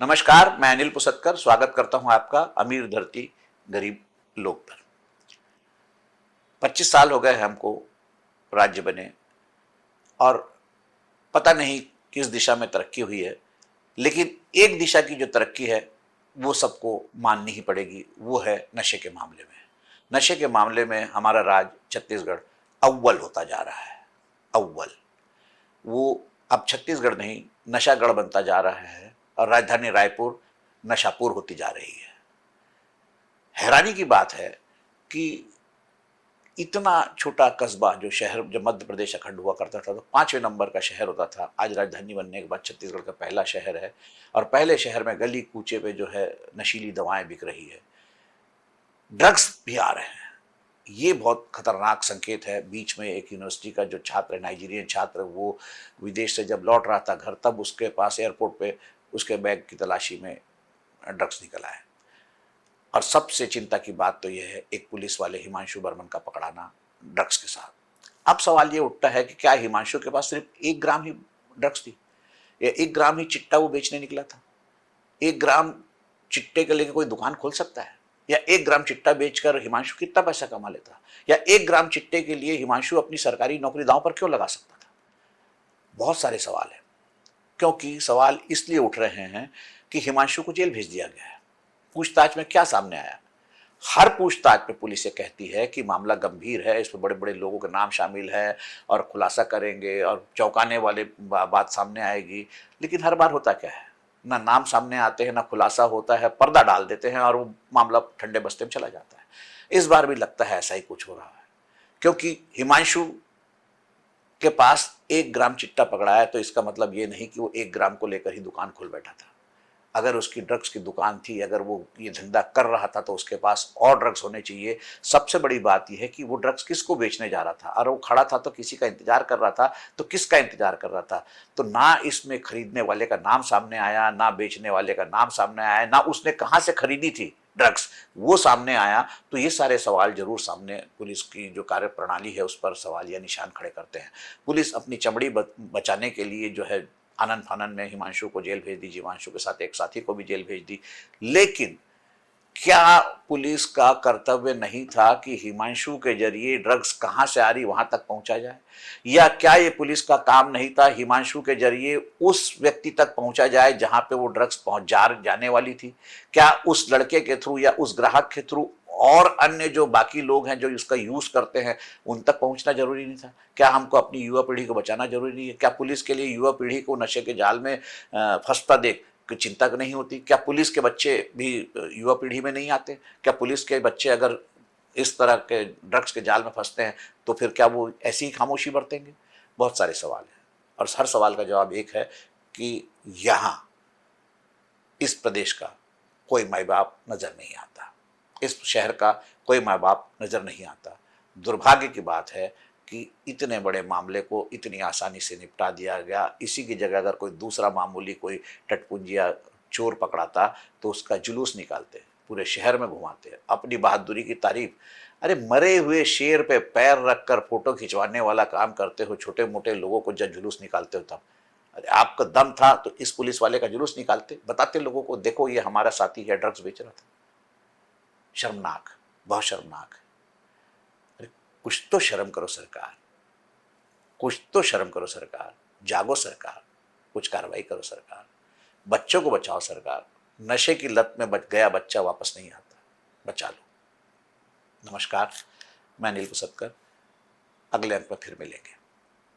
नमस्कार, मैं अनिल पुसतकर स्वागत करता हूं आपका अमीर धरती गरीब लोग पर। 25 साल हो गए हमको राज्य बने और पता नहीं किस दिशा में तरक्की हुई है, लेकिन एक दिशा की जो तरक्की है वो सबको माननी ही पड़ेगी। वो है नशे के मामले में। नशे के मामले में हमारा राज्य छत्तीसगढ़ अव्वल होता जा रहा है। अव्वल वो अब छत्तीसगढ़ नहीं, नशागढ़ बनता जा रहा है और राजधानी रायपुर नशापुर होती जा रही है। हैरानी की बात है कि इतना छोटा कस्बा जो शहर, जब मध्य प्रदेश अखंड हुआ करता था तो 5वें नंबर का शहर होता था, आज राजधानी बनने के बाद छत्तीसगढ़ का पहला शहर है और पहले शहर में गली कूचे पे जो है नशीली दवाएं बिक रही है, ड्रग्स भी आ रहे हैं। ये बहुत खतरनाक संकेत है। बीच में एक यूनिवर्सिटी का जो छात्र, नाइजीरियन छात्र, वो विदेश से जब लौट रहा था घर, तब उसके पास एयरपोर्ट पे उसके बैग की तलाशी में ड्रग्स निकल आए। और सबसे चिंता की बात तो यह है एक पुलिस वाले हिमांशु बर्मन का पकड़ाना ड्रग्स के साथ। अब सवाल ये उठता है कि क्या हिमांशु के पास सिर्फ 1 ग्राम ही ड्रग्स थी या 1 ग्राम ही चिट्टा वो बेचने निकला था? 1 ग्राम चिट्टे के लेके कोई दुकान खोल सकता है? या 1 ग्राम चिट्टा बेचकर हिमांशु कितना पैसा कमा लेता? या 1 ग्राम चिट्टे के लिए हिमांशु अपनी सरकारी नौकरी दांव पर क्यों लगा सकता था? बहुत सारे सवाल हैं, क्योंकि सवाल इसलिए उठ रहे हैं कि हिमांशु को जेल भेज दिया गया है। पूछताछ में क्या सामने आया? हर पूछताछ में पुलिस ये कहती है कि मामला गंभीर है, इसमें बड़े बड़े लोगों के नाम शामिल है और खुलासा करेंगे और चौंकाने वाले बात सामने आएगी। लेकिन हर बार होता क्या है, ना नाम सामने आते हैं, ना खुलासा होता है, पर्दा डाल देते हैं और वो मामला ठंडे बस्ते में चला जाता है। इस बार भी लगता है ऐसा ही कुछ हो रहा है, क्योंकि हिमांशु के पास 1 ग्राम चिट्टा पकड़ा है तो इसका मतलब ये नहीं कि वो 1 ग्राम को लेकर ही दुकान खोल बैठा था। अगर उसकी ड्रग्स की दुकान थी, अगर वो ये धंधा कर रहा था तो उसके पास और ड्रग्स होने चाहिए। सबसे बड़ी बात यह है कि वो ड्रग्स किसको बेचने जा रहा था, और वो खड़ा था तो किसी का इंतजार कर रहा था, तो किसका इंतजार कर रहा था? तो ना इसमें खरीदने वाले का नाम सामने आया, ना बेचने वाले का नाम सामने आया, ना उसने कहाँ से खरीदी थी ड्रग्स वो सामने आया। तो ये सारे सवाल जरूर सामने पुलिस की जो कार्य प्रणाली है उस पर सवाल या निशान खड़े करते हैं। पुलिस अपनी चमड़ी बचाने के लिए जो है आनन फानन में हिमांशु को जेल भेज दी, हिमांशु के साथ एक साथी को भी जेल भेज दी। लेकिन क्या पुलिस का कर्तव्य नहीं था कि हिमांशु के जरिए ड्रग्स कहां से आ रही वहां तक पहुंचा जाए? या क्या ये पुलिस का काम नहीं था हिमांशु के जरिए उस व्यक्ति तक पहुंचा जाए जहां पे वो ड्रग्स पहुंच जाने वाली थी? क्या उस लड़के के थ्रू या उस ग्राहक के थ्रू और अन्य जो बाकी लोग हैं जो इसका यूज करते हैं उन तक पहुंचना जरूरी नहीं था? क्या हमको अपनी युवा पीढ़ी को बचाना जरूरी नहीं है? क्या पुलिस के लिए युवा पीढ़ी को नशे के जाल में फंसता देख की चिंता नहीं होती? क्या पुलिस के बच्चे भी युवा पीढ़ी में नहीं आते? क्या पुलिस के बच्चे अगर इस तरह के ड्रग्स के जाल में फंसते हैं तो फिर क्या वो ऐसी ही खामोशी बरतेंगे? बहुत सारे सवाल हैं और हर सवाल का जवाब एक है कि यहाँ इस प्रदेश का कोई माई बाप नजर नहीं आता, इस शहर का कोई माँ बाप नजर नहीं आता। दुर्भाग्य की बात है कि इतने बड़े मामले को इतनी आसानी से निपटा दिया गया। इसी की जगह अगर कोई दूसरा मामूली कोई टटपुंजिया चोर पकड़ाता तो उसका जुलूस निकालते, पूरे शहर में घुमाते, अपनी बहादुरी की तारीफ। अरे मरे हुए शेर पे पैर रखकर फोटो खिंचवाने वाला काम करते हो, छोटे मोटे लोगों को जब जुलूस निकालते हो तब। अरे आपका दम था तो इस पुलिस वाले का जुलूस निकालते, बताते लोगों को देखो ये हमारा साथी है, ड्रग्स बेच रहा था। शर्मनाक, बहुत शर्मनाक। अरे कुछ तो शर्म करो सरकार, कुछ तो शर्म करो सरकार, जागो सरकार, कुछ कार्रवाई करो सरकार, बच्चों को बचाओ सरकार। नशे की लत में बच गया बच्चा वापस नहीं आता, बचा लो। नमस्कार, मैं अनिल पुसतकर, अगले अंक में फिर मिलेंगे।